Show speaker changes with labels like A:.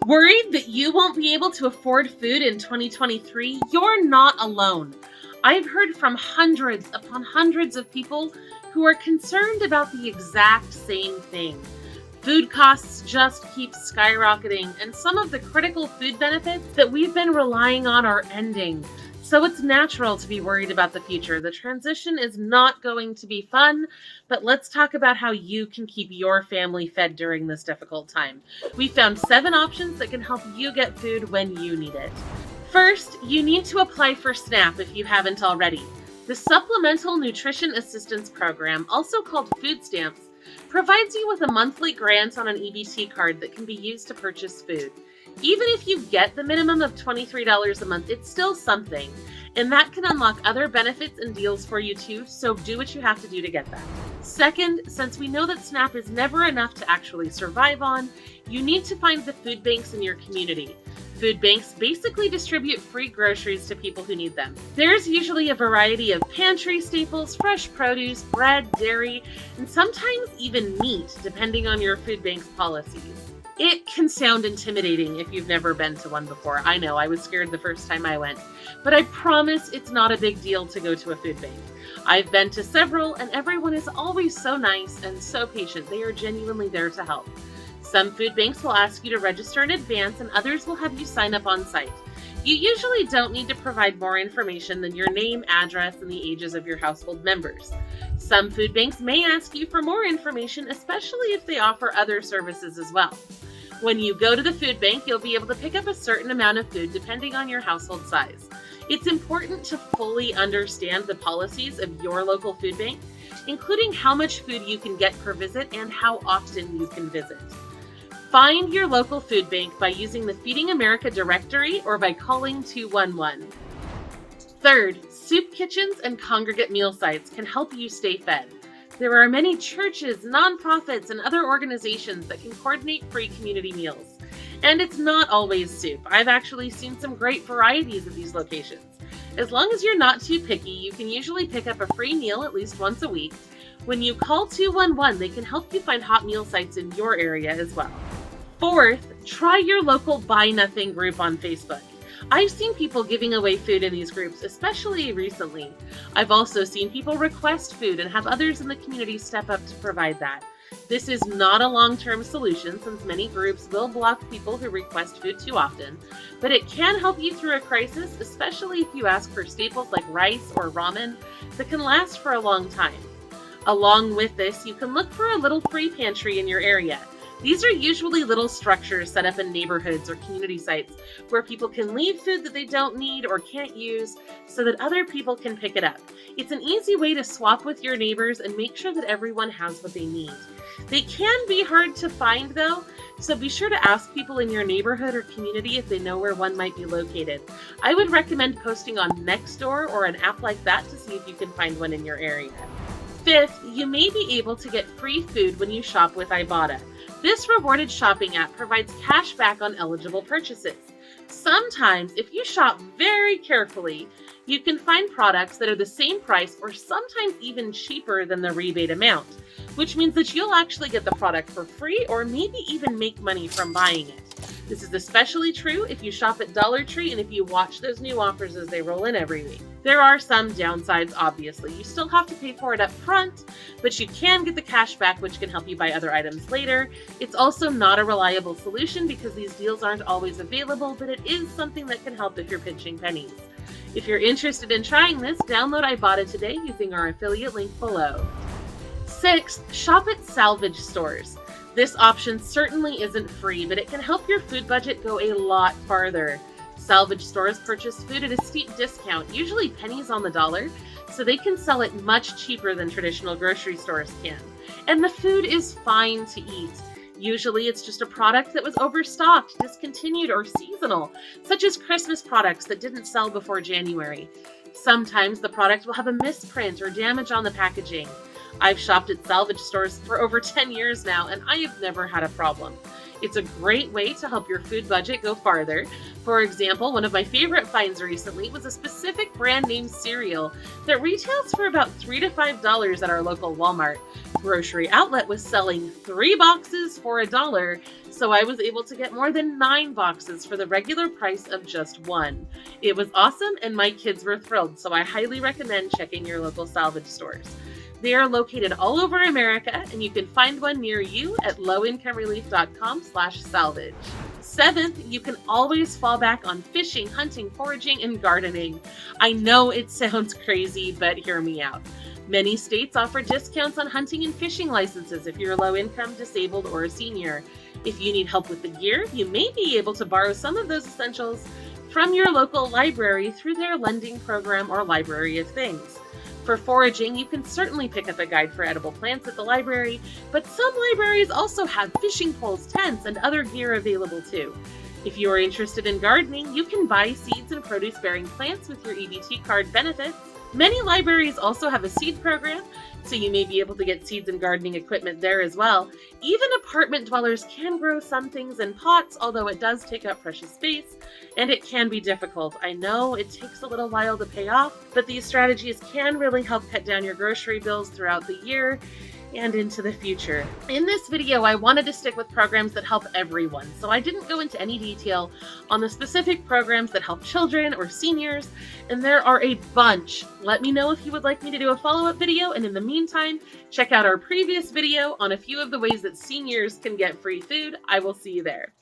A: Worried that you won't be able to afford food in 2023? You're not alone. I've heard from hundreds upon hundreds of people who are concerned about the exact same thing. Food costs just keep skyrocketing, and some of the critical food benefits that we've been relying on are ending. So it's natural to be worried about the future. The transition is not going to be fun, but let's talk about how you can keep your family fed during this difficult time. We found 7 options that can help you get food when you need it. First, you need to apply for SNAP if you haven't already. The Supplemental Nutrition Assistance Program, also called food stamps, provides you with a monthly grant on an EBT card that can be used to purchase food. Even if you get the minimum of $23 a month, it's still something, and that can unlock other benefits and deals for you too, so do what you have to do to get that. Second, since we know that SNAP is never enough to actually survive on, you need to find the food banks in your community. Food banks basically distribute free groceries to people who need them. There's usually a variety of pantry staples, fresh produce, bread, dairy, and sometimes even meat, depending on your food bank's policies. It can sound intimidating if you've never been to one before. I know, I was scared the first time I went, but I promise it's not a big deal to go to a food bank. I've been to several, and everyone is always so nice and so patient. They are genuinely there to help. Some food banks will ask you to register in advance, and others will have you sign up on site. You usually don't need to provide more information than your name, address, and the ages of your household members. Some food banks may ask you for more information, especially if they offer other services as well. When you go to the food bank, you'll be able to pick up a certain amount of food depending on your household size. It's important to fully understand the policies of your local food bank, including how much food you can get per visit and how often you can visit. Find your local food bank by using the Feeding America directory or by calling 211. Third, soup kitchens and congregate meal sites can help you stay fed. There are many churches, nonprofits, and other organizations that can coordinate free community meals. And it's not always soup. I've actually seen some great varieties at these locations. As long as you're not too picky, you can usually pick up a free meal at least once a week. When you call 211, they can help you find hot meal sites in your area as well. Fourth, try your local Buy Nothing group on Facebook. I've seen people giving away food in these groups, especially recently. I've also seen people request food and have others in the community step up to provide that. This is not a long-term solution since many groups will block people who request food too often, but it can help you through a crisis, especially if you ask for staples like rice or ramen that can last for a long time. Along with this, you can look for a little free pantry in your area. These are usually little structures set up in neighborhoods or community sites where people can leave food that they don't need or can't use so that other people can pick it up. It's an easy way to swap with your neighbors and make sure that everyone has what they need. They can be hard to find though, so be sure to ask people in your neighborhood or community if they know where one might be located. I would recommend posting on Nextdoor or an app like that to see if you can find one in your area. Fifth, you may be able to get free food when you shop with Ibotta. This rewarded shopping app provides cash back on eligible purchases. Sometimes, if you shop very carefully, you can find products that are the same price or sometimes even cheaper than the rebate amount, which means that you'll actually get the product for free or maybe even make money from buying it. This is especially true if you shop at Dollar Tree and if you watch those new offers as they roll in every week. There are some downsides, obviously. You still have to pay for it up front, but you can get the cash back, which can help you buy other items later. It's also not a reliable solution because these deals aren't always available, but it is something that can help if you're pinching pennies. If you're interested in trying this, download Ibotta today using our affiliate link below. Sixth, shop at Salvage stores. This option certainly isn't free, but it can help your food budget go a lot farther. Salvage stores purchase food at a steep discount, usually pennies on the dollar, so they can sell it much cheaper than traditional grocery stores can. And the food is fine to eat. Usually it's just a product that was overstocked, discontinued, or seasonal, such as Christmas products that didn't sell before January. Sometimes the product will have a misprint or damage on the packaging. I've shopped at Salvage stores for over 10 years now, and I have never had a problem. It's a great way to help your food budget go farther. For example, one of my favorite finds recently was a specific brand name cereal that retails for about $3 to $5 at our local Walmart. grocery outlet was selling 3 boxes for $1, so I was able to get more than 9 boxes for the regular price of just 1. It was awesome and my kids were thrilled, so I highly recommend checking your local Salvage stores. They are located all over America, and you can find one near you at lowincomerelief.com/salvage. Seventh, you can always fall back on fishing, hunting, foraging, and gardening. I know it sounds crazy, but hear me out. Many states offer discounts on hunting and fishing licenses if you're low income, disabled, or a senior. If you need help with the gear, you may be able to borrow some of those essentials from your local library through their lending program or Library of Things. For foraging, you can certainly pick up a guide for edible plants at the library, but some libraries also have fishing poles, tents, and other gear available too. If you are interested in gardening, you can buy seeds and produce-bearing plants with your EBT card benefits. Many libraries also have a seed program, so you may be able to get seeds and gardening equipment there as well. Even apartment dwellers can grow some things in pots, although it does take up precious space, and it can be difficult. I know it takes a little while to pay off, but these strategies can really help cut down your grocery bills throughout the year and into the future. In this video, I wanted to stick with programs that help everyone, so I didn't go into any detail on the specific programs that help children or seniors, and there are a bunch. Let me know if you would like me to do a follow-up video, and in the meantime, check out our previous video on a few of the ways that seniors can get free food. I will see you there.